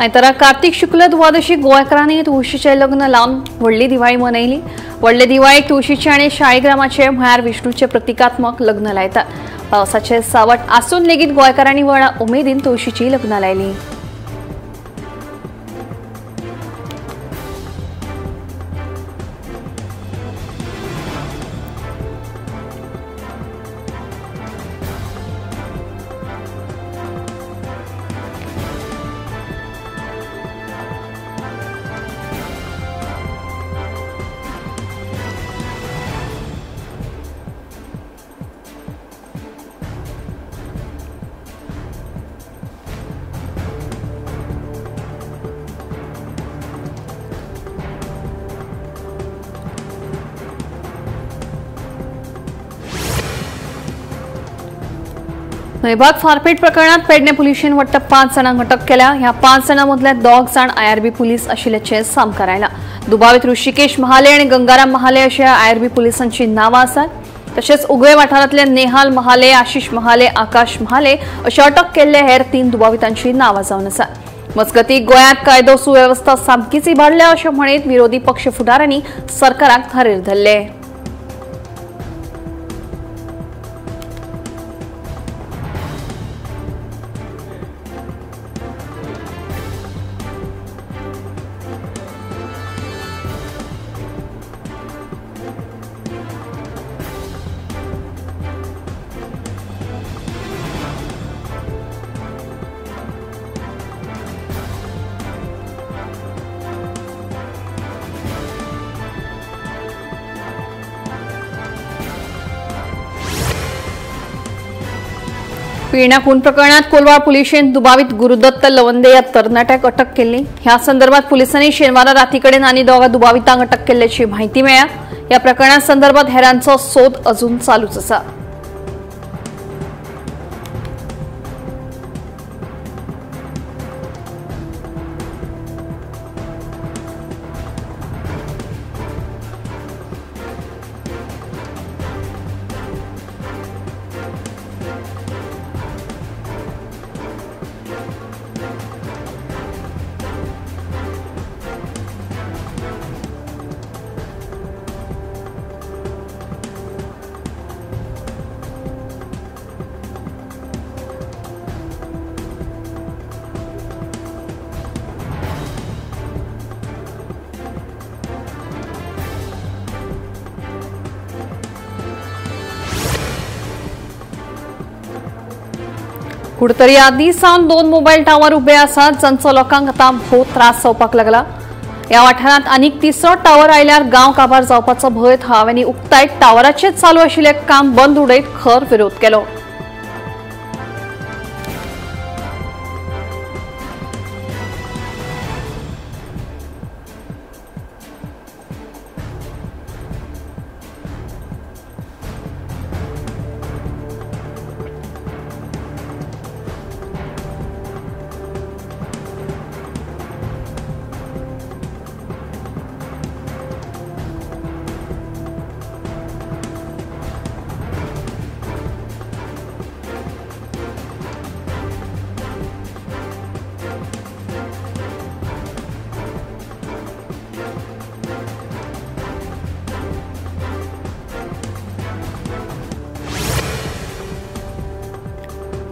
आयतारा कार्तिक शुक्ल द्वादशी गोंयकारांनी तुळशीचें लग्न लावन व्हडली दिवाळी मनयली। व्हडले दिवाळेक तुळशीचे आनी शाळीग्रामाचे म्हळ्यार विष्णूचे प्रतिकात्मक लग्न लायतात। पावसाचे सावट आसून लेगीत गोंयकारांनी व्हड उमेदीन तुळशीची लग्न लायली। नयबाग फारपेट प्रकरणात पेडणे पुलिशेन वट्ट 5 जाणांक अटक केल्या। ह्या 5 जाणांमदले 2 जाण आयआरबी पुलीस आशिल्ल्याचे सामकार आयला। दुबावित ऋषिकेश महाले आणि गंगाराम महाले अशी आयआरबी पुलिसांची नावां आसात। तशेंच उगवे वाठारांतले नेहाल महाले, आशिष महाले, आकाश महाले अशे अटक केल्ले हेर 3 दुबावितांची नावां जावन आसात। मजगतीं गोंयांत कायदो सुवेवस्था सामकीच इबाडल्या अशें म्हणीत विरोधी पक्ष फुडाऱ्यांनी सरकाराक धारेर धरले। पेडण्या खून प्रकरणात कोलवाळ पुलिशेन दुबावित गुरुदत्त लवंदे या तरणाट्याक अटक केली। ह्या संदर्भात पुलिसांनी शेनवारा रातीकडेन आनी 2 दुबावितांक अटक केल्ल्याची माहिती मेळ्ळ्या। या प्रकरणा संदर्भात हेरांचो सोद अजून चालूच आसा। कुडतरी आदीं सावन 2 मोबायल टावर उबे आसात, जांचो लोकांक आतां भोव त्रास जावपाक लागला। ह्या वाठारांत आनीक 3रो टावर आयल्यार गांव काबार जावपाचो भंय थळाव्यांनी उक्तायत टावराचेर चालू आशिल्लें काम बंद उडयत खर विरोध केलो।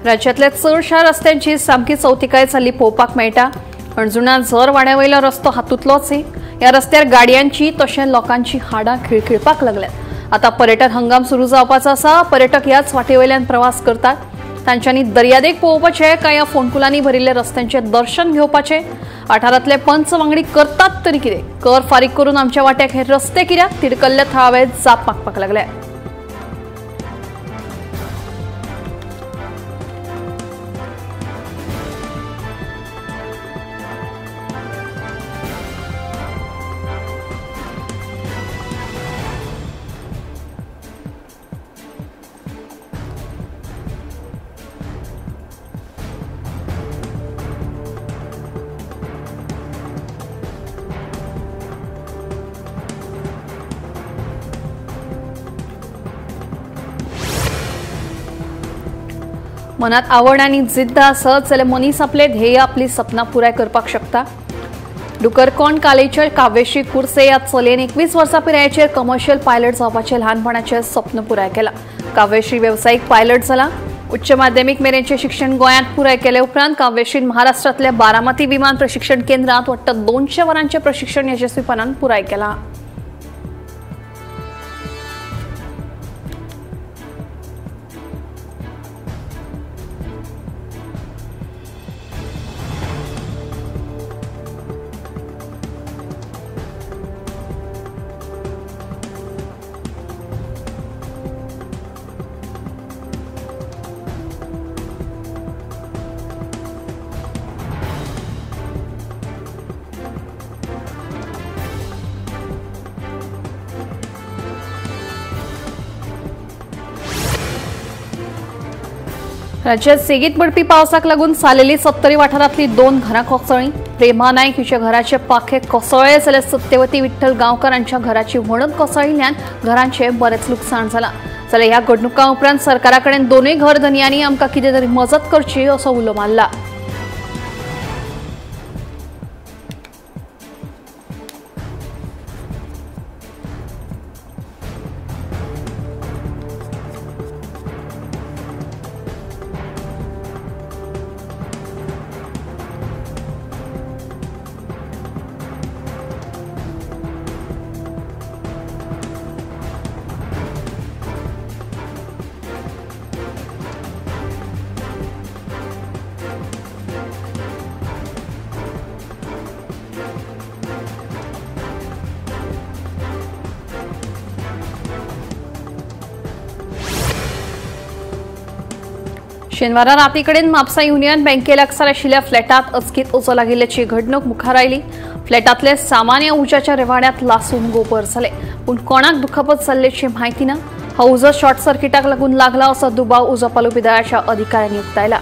राज्यातल्या चडशा रस्त्यांची सामकी चवथिकाय जाल्ली पळोवपाक मेळटा। अणजुणा झर वाड्यावयलो रस्तो हातूंतलोच ह्या रस्त्यार गाडयांची तशेंच लोकांची हाडां खिळखिळपाक लागल्यात। आतां पर्यटन हंगाम सुरू जावपाचो आसा। पर्यटक ह्याच वाटेवयल्यान प्रवास करतात। तांच्यांनी दर्यादेग पळोवपाचे काय ह्या फोंडकुलांनी भरिल्ले रस्त्यांचे दर्शन घेवपाचे। वाठारांतले पंच वांगडी करतात तरी कितें? कर फारीक करून आमच्या वाट्याक हे रस्ते कित्याक तिडकल्ले थळावे जाप मागपाक लागले। मनात आवड आणि जिद्द आसत जाल्यार मनीस आपले ध्येय आपली सपना पुराय करपाक शकता। डुकरकोण कालेच्या काव्यश्री कुर्से ह्या चलयेन 21 वर्सां पिरायेचेर कमर्शियल पायलट जावपाचें ल्हानपणाचें स्वप्न पुराय केलां। काव्यश्री वेवसायीक पायलट जाला। उच्च माध्यमीक मेरेनचें शिक्षण गोंयांत पुराय केले उपरांत काव्यश्रीन महाराष्ट्रांतल्या बारामती विमान प्रशिक्षण केंद्रांत वाडटा 200 वरांचें प्रशिक्षण यशस्वीपणान पुराय केलां। राज्यात सेगीत पडपी पावसाक लागून सालेली 70 वाठारांतली 2 घरां कोसळ्ळीं। प्रेमा नायक हिच्या घराचे पाखे कोसळ्ळे जाल्यार सत्यवती विठ्ठल गांवकारांच्या घराची वणत कोसळिल्ल्यान घरांचे बरेच लुकसाण जालां। जाल्यार ह्या घडणुकां उपरांत सरकारा कडेन दोनूय घरधनियांनी आमकां कितें तरी मजत करची असो उलो मारला। शेनवारा राती कडेन म्हापसा युनियन बँके लागसार आशिल्ल्या फ्लॅटात अचकीत उजो लागिल्ल्याची घडणूक मुखार आयली। फ्लॅटांतले सामान्य उज्याच्या रेवाड्यात लासून गोबर जाले, पूण कोणाक दुखापत जाल्ल्याची म्हायती ना। हो उजो शॉर्ट सर्किटाक लागून लागला असो दुबाव उजो पालोवपी दळाच्या अधिकाऱ्यांनी उक्तायला।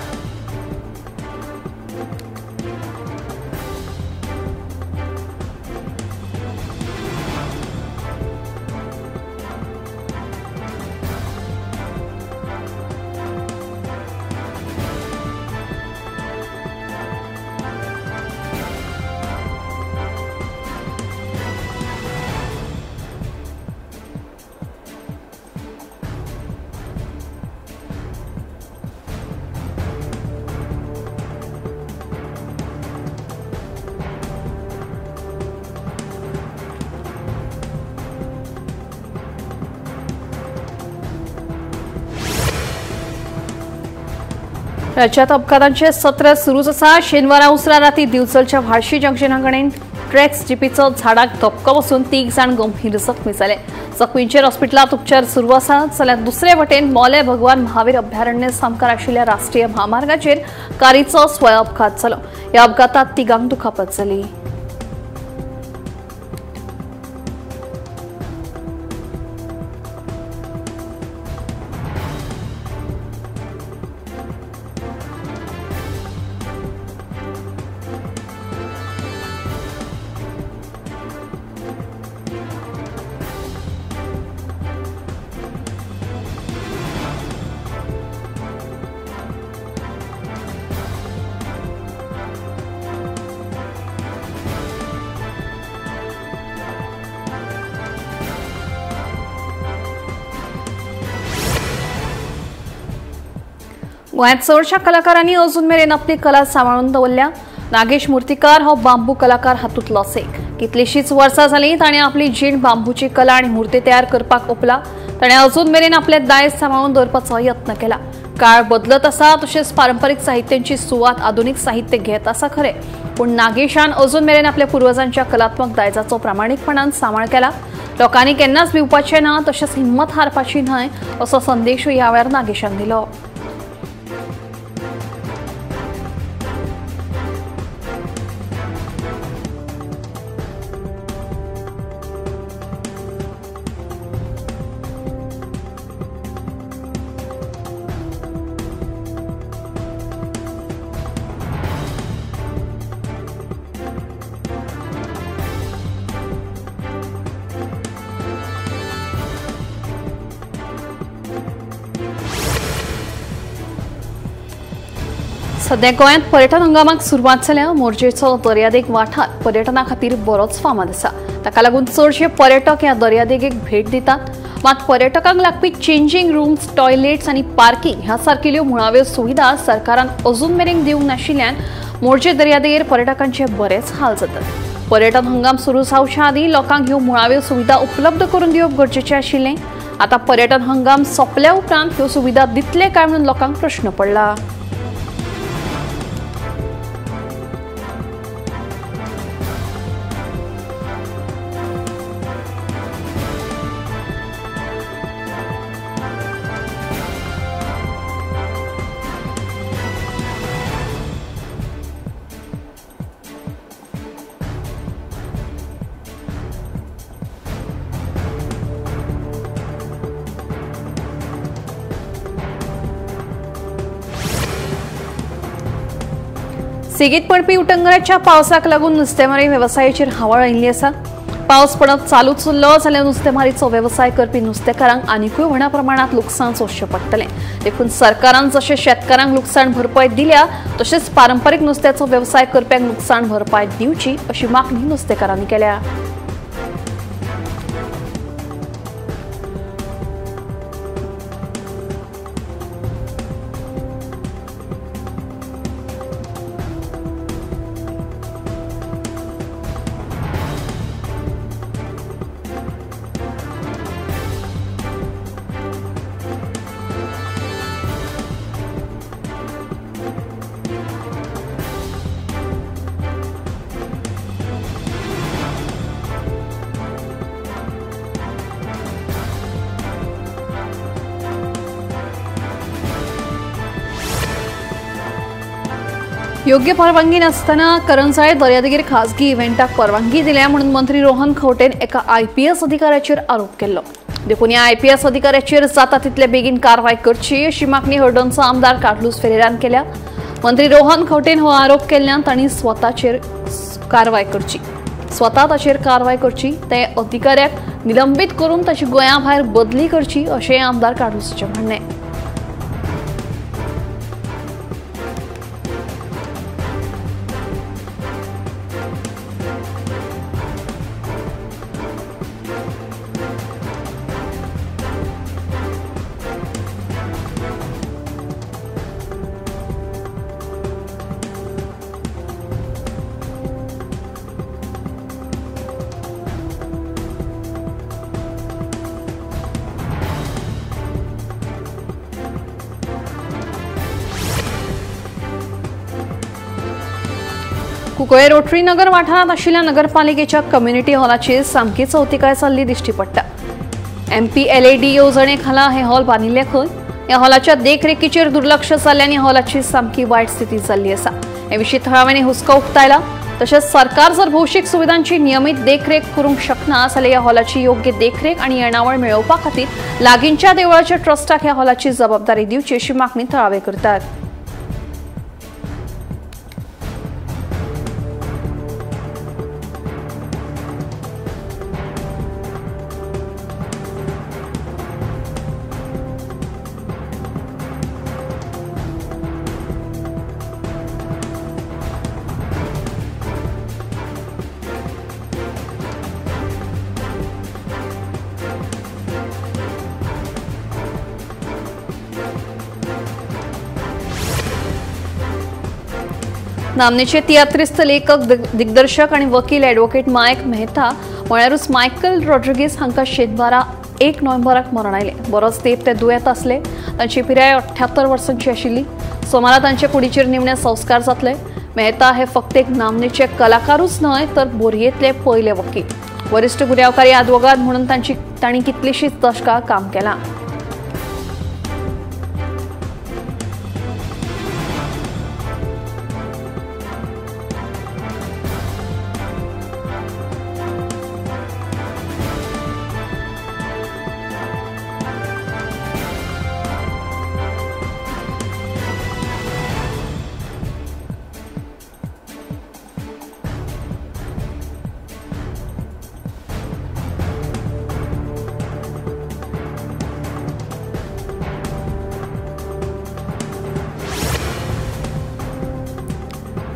राज्यात अपघातांचे सत्र सुरूच आसा। शेनवारा उसरा राती दिवचलच्या व्हाळशी जंक्शना कडेन ट्रॅक्स जीपीचो झाडाक धपको बसून 3 जाण गंभीर जखमी जाले। जखमींचेर हॉस्पिटलांत उपचार सुरू आसात। जाल्यार दुसरे वटेन मोले भगवान महावीर अभयारण्य सामकार आशिल्ल्या राष्ट्रीय महामार्गाचेर कारीचो स्वय अपघात जालो। ह्या अपघातात 3 दुखापत जाली। गोंयांत चडशा कलाकारांनी अजून मेरेन आपली कला सांबाळून दवरल्या। नागेश मुर्तीकार हो बांबू कलाकार हातूंतलोच एक। कितलीशींच वर्सां जालीं ताणें आपली जीण बांबूची कला आनी मुर्ती तयार करपाक ओपला। ताणें अजून मेरेन आपले दायज सांबाळून दवरपाचो यत्न केला। काळ बदलत आसा तशेंच पारंपारीक साहित्यांची सुवात आधुनीक साहित्य घेत आसा खरें, पूण नागेशान अजून मेरेन आपल्या पुर्वजांच्या कलात्मक दायजाचो प्रामाणीकपणान सांबाळ केला। लोकांनी केन्नाच भिवपाचें ना तशेंच हिंमत हारपाची न्हय असो संदेशूय ह्या वेळार नागेशान दिलो। सध्या गोंयांत पर्यटन हंगामाक सुरवात जाल्या. मोरजेचो दर्यादेग वाठार पर्यटना खातीर बरोच फामाद आसा. ताका लागून चडशे पर्यटक ह्या दर्यादेगेक भेट दितात. मात पर्यटकांक लागपी चेंजिंग रूम्स, टॉयलेट्स आनी पार्किंग ह्या सारकिल्यो मुळाव्यो सुविधा सरकारान अजून मेरेन दिवंक नाशिल्ल्यान मोरजे दर्यादेगेर पर्यटकांचे बरेच हाल जातात. पर्यटन हंगाम सुरू जावच्या आदीं लोकांक ह्यो मुळाव्यो सुविधा उपलब्ध करून दिवप गरजेचें आशिल्लें. आतां पर्यटन हंगाम सोंपल्या उपरांत ह्यो सुविधा दितले काय म्हणून लोकांक प्रश्न पडला. सेगीत पडपी उटंगराच्या पावसाक लागून नुस्तेमारी वेवसायाचेर हावळ आयिल्ली आसा. पावस पडत चालूच उरलो जाल्यार नुस्तेमारीचो वेवसाय करपी नुस्तेकारांक आनीकूय व्हडा प्रमाणात लुकसाण सोंसचें पडटलें. देखून सरकारान जशें शेतकारांक लुकसाण भरपाय दिल्या तशेंच पारंपारीक नुस्त्याचो वेवसाय करप्यांक लुकसाण भरपाय दिवची अशी मागणी नुस्तेकारांनी केल्या. योग्य परवानगी नासतना करंजाळे दर्यादेगेर खासगी इव्हेंटाक परवानगी दिल्या म्हणून मंत्री रोहन खंवटेन एका IPS अधिकाऱ्याचेर आरोप केलो. देखून ह्या IPS अधिकाऱ्याचेर जाता तितले बेगीन कारवाय करची अशी मागणी हळडणचो आमदार कार्लोस फेरेरान केल्या. मंत्री रोहन खंवटेन हो आरोप केल्ल्यान तांणी स्वता ताचेर कारवाय करची, ते अधिकाऱ्याक निलंबीत करून ताची गोंया भायर बदली करची अशें आमदार कार्लोसचें म्हणणें. कुंकळे रोटरी नगर वाठारांत आशिल्ल्या नगरपालिकेच्या कम्युनिटी हॉलाची सामकी चवथिकाय चल्ली दिश्टी पडटा. MP LED येवजणे खाला हे हॉल बांदिल्ले खंय. ह्या हॉलाच्या देखरेखीचेर दुर्लक्ष जाल्ल्यान ह्या हॉलाची सामकी वायट स्थिती जाल्ली आसा. हे विशीं थळाव्यांनी हुस्को उक्तायला. तशेंच सरकार जर भौशीक सुविधांची नियमीत देखरेख करूंक शकना जाल्यार ह्या हॉलाची योग्य देखरेख आनी येणावळ मेळोवपा खातीर लागींच्या देवळाच्या ट्रस्टाक ह्या हॉलाची जबाबदारी दिवची अशी मागणी थळावे करतात. नामनेचे तियात्रिस्त लेखक, दिग्दर्शक आणि वकील ॲडव्होकेट मायक मेहता म्हळ्यारूच मायकल रॉड्रिगीस हांकां शेतबारा 1 नोव्हेंबराक मरण आयलें. बरोच तेंप ते दुयेंत आसले. तांची पिराय 78 वर्सांची आशिल्ली. सोमारा तांचे कुडीचेर निमणे संस्कार जातले. मेहता हे फक्त एक नामनेचे कलाकारूच न्हय तर बोरयेंतले पयले वकील. वरिश्ठ गुन्यांवकारी आदवोगाद म्हणून तांणी कितलींशींच दशकां काम केलां.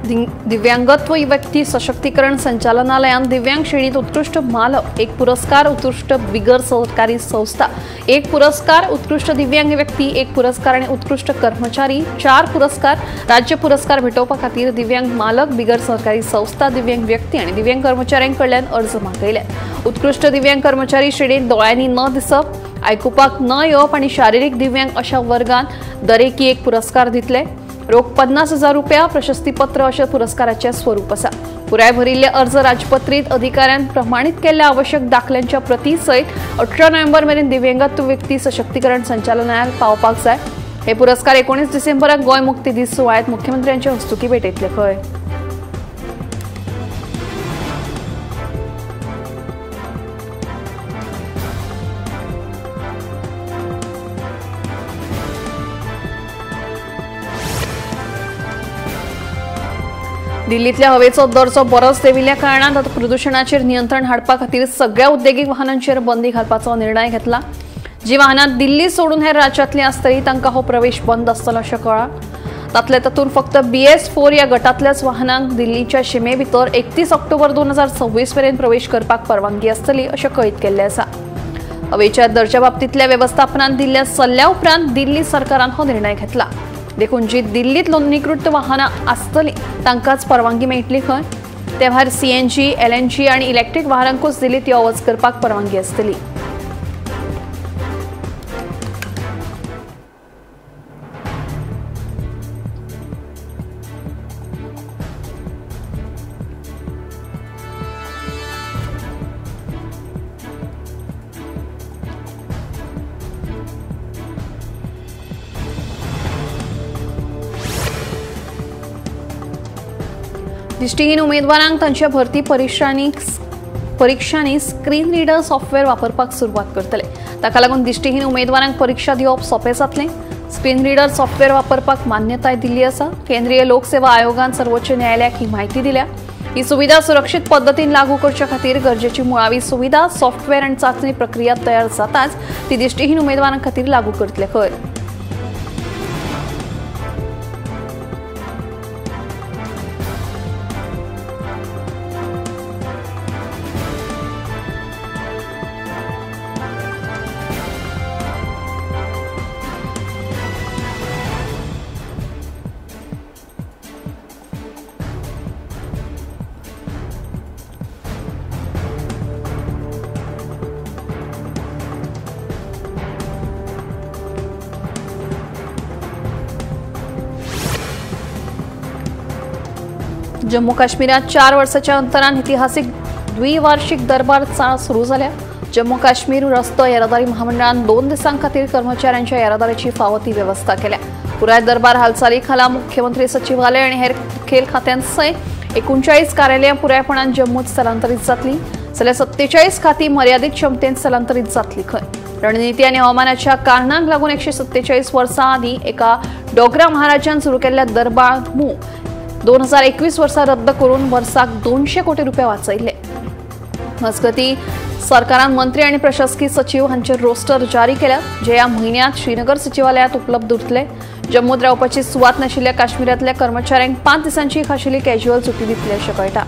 दिव्यांगत्व व्यक्ती सशक्तीकरण संचालनालयान दिव्यांग श्रेणीत उत्कृष्ट मालक 1 पुरस्कार, उत्कृष्ट बिगर सरकारी संस्था 1 पुरस्कार, उत्कृष्ट दिव्यांग व्यक्ती 1 पुरस्कार आणि उत्कृष्ट कर्मचारी 4 पुरस्कार, राज्य पुरस्कार भेटोवपा खातीर दिव्यांग मालक, बिगर सरकारी संस्था, दिव्यांग व्यक्ती आणि दिव्यांग कर्मचाऱ्यांकडल्यान अर्ज मागयले। उत्कृष्ट दिव्यांग कर्मचारी श्रेणीत दोळ्यांनी न दिसप, आयकुपाक न येवप आणि शारीरिक दिव्यांग अशा वर्गांत दरेकी 1 पुरस्कार दितले। रोख 50,000 रुपया, प्रशस्तीपत्र अशा पुरस्काराचे स्वरूप असा। पुराय भरिल्ले अर्ज राजपत्रित अधिकाऱ्यान प्रमाणित केल्ल्या आवश्यक दाखल्यांच्या प्रती सयत 18 नोव्हेंबर मेरेन दिव्यांगत्व व्यक्ती सशक्तीकरण संचालनालयात पावपाक जाय। हे पुरस्कार 19 डिसेंबराक गोय मुक्ती दीस सुवाळ्यात मुख्यमंत्र्यांच्या हस्तुकी भेटयतले खंय। दिल्लीतल्या हवेचो दर्जो बरोच देविल्ल्या कारणान आता प्रदूषणाचेर नियंत्रण हाडपा खातीर सगळ्या उद्देगीक वाहनांचेर बंदी घालपाचो निर्णय घेतला। जी वाहनां दिल्ली सोडून हेर राज्यांतली आसतली तांकां हो प्रवेश बंद आसतलो अशें कळ्ळां। तातूंत फक्त BS4 ह्या गटांतल्याच वाहनांक दिल्लीच्या शिमे भितर 31 ऑक्टोबर 2026 मेरेन प्रवेश करपाक परवानगी आसतली अशें कळीत केल्लें आसा। हवेच्या दर्ज्या बाबतींतल्या वेवस्थापनान दिल्ल्या सल्ल्या उपरांत दिल्ली सरकारान हो निर्णय घेतला। देखून जी दिल्लीत नोंदणीकृत वाहनां आसतली तांकांच परवानगी मेळटली खंय। ते भायर CNG, LNG आणि इलेक्ट्रीक वाहनांकूच दिल्लीत यो वच करपाक परवानगी आसतली। दिष्टिहीन उमेदवारांक तांच्या भरती परीक्षांनी स्क्रीन रीडर सॉफ्टवेअर वापरपाक सुरवात करतले। ताका लागून दिष्टिहीन उमेदवारांक परीक्षा दिवप सोपें जातलें। स्क्रीन रीडर सॉफ्टवेअर वापरपाक मान्यताय दिल्ली आसा। केंद्रीय लोक सेवा आयोगान सर्वोच्च न्यायालयाक ही माहिती दिल्या। ही सुविधा सुरक्षीत पद्दतीन लागू करचे खातीर गरजेची मुळावी सुविधा, सॉफ्टवेअर आनी चाचणी प्रक्रिया तयार जाताच ती दिष्टिहीन उमेदवारां खातीर लागू करतले खंय। जम्मू काश्मीरात 4 वर्षांच्या अंतरान ऐतिहासिक द्विवार्षिक दरबार चाळ सुरू जाल्या। जम्मू काश्मीर रस्तो येरादारी महामंडळान 2 दिसां खातीर कर्मचाऱ्यांच्या येरादारीची फावो ती व्यवस्था केल्या। पुराय दरबार हालचाली खाला मुख्यमंत्री सचिवालय आणि हेर खेल खात्यांसयत 39 कार्यालयां पुरायपणान जम्मूत स्थलांतरीत जातली। जाल्यार 47 खाती मर्यादित क्षमतेन स्थलांतरीत जातली खंय। रणनीती आणि हवामानाच्या कारणांक लागून 147 वर्सां आदीं एका डोगरा महाराजान सुरू केल्ल्या दरबार 2021 वर्सा रद्द करून वर्साक 200 कोटी रुपया वाचयले। मजगती सरकारान मंत्री आणि प्रशासकीय सचिव हांचे रोस्टर जारी केल्या, जे ह्या म्हयन्यात श्रीनगर सचिवालयात उपलब्ध उरतले। जम्मूत रावपाची सुवात नाशिल्ल्या काश्मीरातल्या कर्मचाऱ्यांक 5 दिसांची खाशेली कॅज्युअल सुटी दितली अशें कळटा।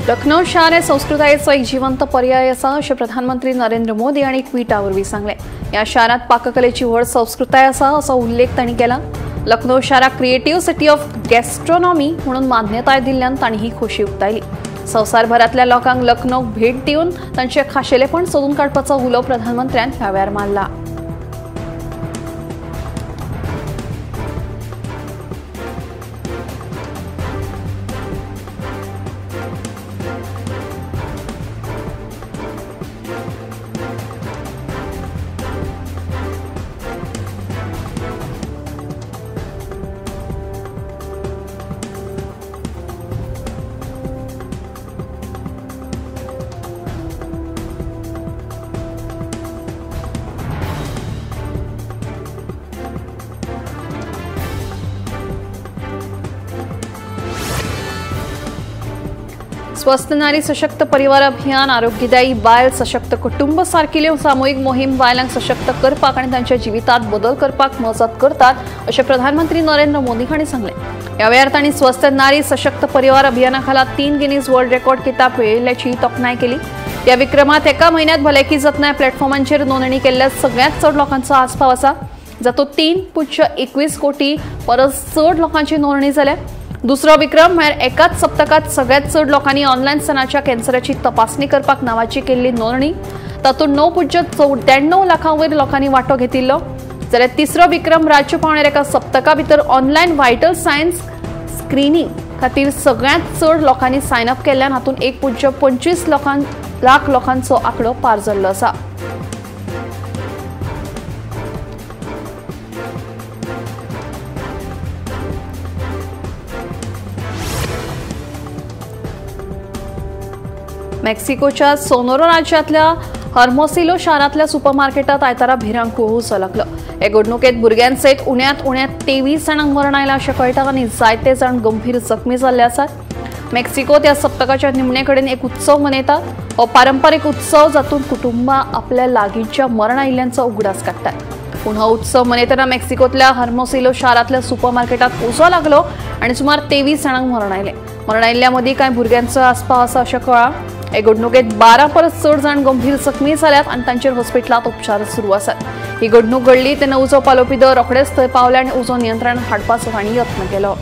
लखनौ शार हे संस्कृतायेचो एक जिवंत पर्याय आसा अशें प्रधानमंत्री नरेंद्र मोदी हांणी ट्विटावरवीं सांगलें। ह्या शारांत पाककलेची व्हड संस्कृताय आसा असो उल्लेख तांणी केला। लखनौ शाराक क्रिएटिव्ह सिटी ऑफ गॅस्ट्रोनॉमी म्हणून मान्यताय दिल्ल्यान तांणी ही खोशी उक्तायली। संवसारभरांतल्या लोकांक लखनौक भेट दिवन तांचें खाशेलेपण सोदून काडपाचो उलो प्रधानमंत्र्यान ह्या वेळार मारला। स्वस्थ नारी सशक्त परिवार अभियान, आरोग्यदायी बायल, सशक्त कुटुंब सारकिल्यो सामूहिक मोहीम बायलांक सशक्त करपाक आनी तांच्या जिवितांत बदल करपाक मजत करतात अशें प्रधानमंत्री नरेंद्र मोदी हांणी सांगलें। ह्या वेळार तांणी स्वस्थ नारी सशक्त परिवार अभियाना खाला 3 गिनीज वर्ल्ड रेकॉर्ड किताब मेळयिल्ल्याची तोखणाय केली। ह्या विक्रमांत एका म्हयन्यांत भलायकी जतनाय प्लॅटफॉर्मांचेर नोंदणी केल्ल्या सगळ्यांत चड लोकांचो आस्पाव आसा, जातूंत 3.21 कोटी परस चड लोकांची नोंदणी जाल्या। दुसरो विक्रम म्हळ्यार एकाच सप्तकात सगळ्यात चड लोकांनी ऑनलायन स्तनाच्या कॅन्सराची तपासणी करपाक नावाची केल्ली नोंदणी, तातूंत 9.94 लाखां वयर लोकांनी वांटो घेतिल्लो। जाल्यार तिसरो विक्रम राज्य पावण्यार एका सप्तका भितर ऑनलायन वायटल सायन्स स्क्रीनिंग खातीर सगळ्यांत चड लोकांनी सायन अप केल्ल्यान हातूंत 1.25 लाख लोकांचो आंकडो पार जाल्लो आसा। मेक्सिकोच्या सोनोरा राज्यांतल्या हर्मोसिलो शारांतल्या सुपरमार्केटात आयतारा भिरांक कुहूसो लागलो। हे घडणुकेंत भुरग्यांसयत उण्यांत 23 जाणांक मरण आयलां अशें कळटा आनी जायते जाण गंभीर जखमी जाल्ले आसात। मेक्सिकोत ह्या सप्तकाच्या निमणे कडेन एक उत्सव मनयतात। हो पारंपारीक उत्सव जातूंत कुटुंबां आपल्या लागींच्या मरण आयिल्ल्यांचो उगडास काडटात। पूण हो उत्सव मनयतना मेक्सिकोतल्या हर्मोसिलो शारांतल्या सुपरमार्केटात उजो लागलो आनी सुमार 23 जाणांक मरण आयलें। मरण आयिल्ल्या मदीं कांय भुरग्यांचो आस्पाव आसा अशें कळ्ळां। हे घडणुकेंत 12 परस चड जाण गंभीर जखमी जाल्यात आनी तांचेर हॉस्पिटलांत उपचार सुरू आसात। ही घडणूक घडली तेन्ना उजो पालोवपी दळ रोखडेच थंय पावले आनी उजो नियंत्रणांत हाडपाचो तांणी यत्न केलो।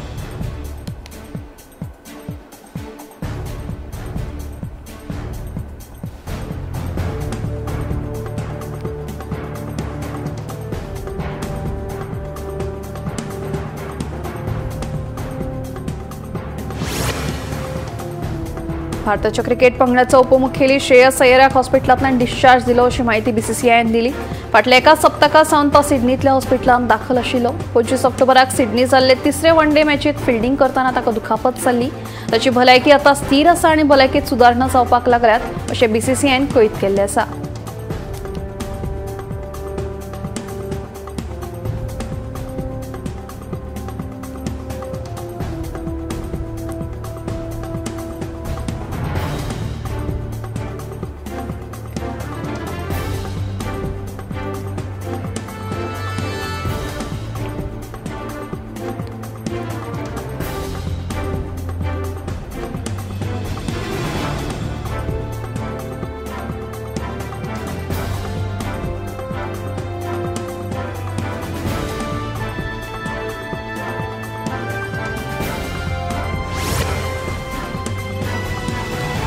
भारताच्या क्रिकेट पंगडाचो उपमुखेली श्रेयस अय्यराक हॉस्पिटलांतल्यान डिस्चार्ज दिलो अशी माहिती बीसीसीआयन दिली। फाटल्या एका सप्तका सावन तो सिडनींतल्या हॉस्पिटलांत दाखल आशिल्लो। 25 ऑक्टोबराक सिडनी जाल्ले तिसरे वन डे मॅचीत फिल्डिंग करतना ताका दुखापत जाल्ली। ताची भलायकी आतां स्थिर आसा आनी भलायकेंत सुदारणा जावपाक लागल्यात अशें बीसीसीआयन कळीत केल्लें आसा।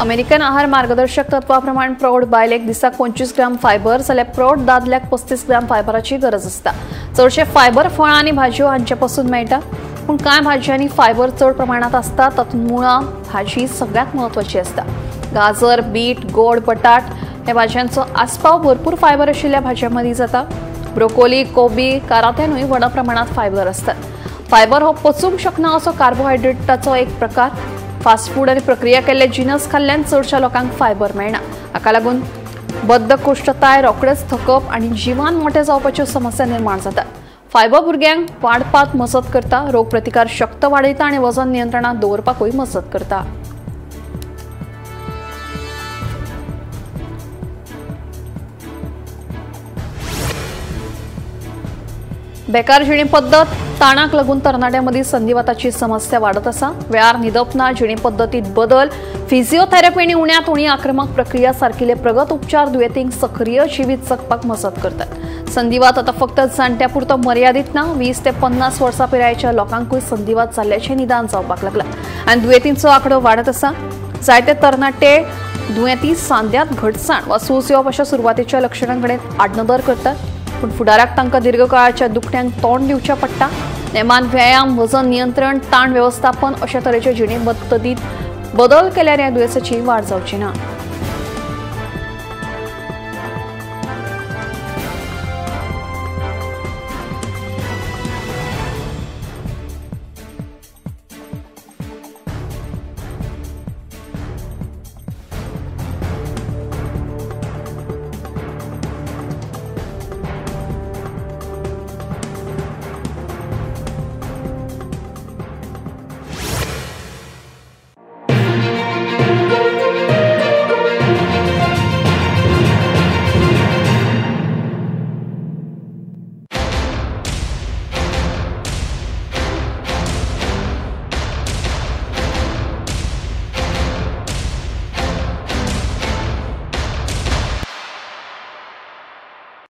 अमेरिकन आहार मार्गदर्शक तत्वाप्रमाण प्रौढ बायलेक दिसाक 25 ग्राम फायबर जाल्यार प्रौढ दादल्याक 35 ग्राम फायबराची गरज आसता। चडशे फायबर फळां आनी भाजयो हांचे पासून मेळटा, पूण कांय भाजयांनी फायबर चड प्रमाणात आसता, तातूंत मुळा भाजी सगळ्यात म्हत्वाची आसता। गाजर, बीट, गोड बटाट हे भाजयांचो आस्पाव भरपूर फायबर आशिल्ल्या भाज्यांमदीं जाता। ब्रोकोली, कोबी, कारांत्यानूय व्हड प्रमाणात फायबर आसतात। फायबर हो पचूंक शकना असो कार्बोहायड्रेटाचो एक प्रकार। फास्ट फूड आनी प्रक्रिया केल्ले जिनस खाल्ल्यान चडशा लोकांक फायबर मेळना। हाका लागून बद्धकोष्ठताय, रोखडेच थकप आनी जिवान मोठे जावपाच्यो समस्या निर्माण जातात। फायबर भुरग्यांक वाडपाक मजत करता, रोग प्रतिकार शक्त वाडयता आनी वजन नियंत्रणात दवरपाकूय मजत करता। बेकार जिणे पद्दत ताणाक लागून तरणाट्यांमदीं संधिवाताची समस्या वाडत आसा। वेळार न्हिदप ना, जिणे पद्दतीत बदल, फिजिओथेरपी आनी उण्यांत उणी आक्रमक प्रक्रिया सारकिले प्रगत उपचार दुयेंतींक सक्रिय जिवीत जगपाक मजत करतात। संधिवात आतां फक्त जाणट्यां पुरतो मर्यादित ना, 20 ते 50 वर्सां पिरायेच्या लोकांकूय संधिवात जाल्ल्याचें निदान जावपाक लागलां आनी दुयेंतींचो आंकडो वाडत आसा। जायते तरणाटे दुयेंती सांध्यांत घटसाण वा सूज येवप अशा सुरवातेच्या लक्षणां कडेन आडनदर करतात, पूण फुडाराक तांकां दीर्घकाळाच्या दुखण्याक तोंड दिवचें पडटा। नेमान व्यायाम, वजन नियंत्रण, ताण वेवस्थापन अशा तरेच्या जिणे पद्दतीत बदल केल्यार ह्या दुयेंसाची वाड जावची ना।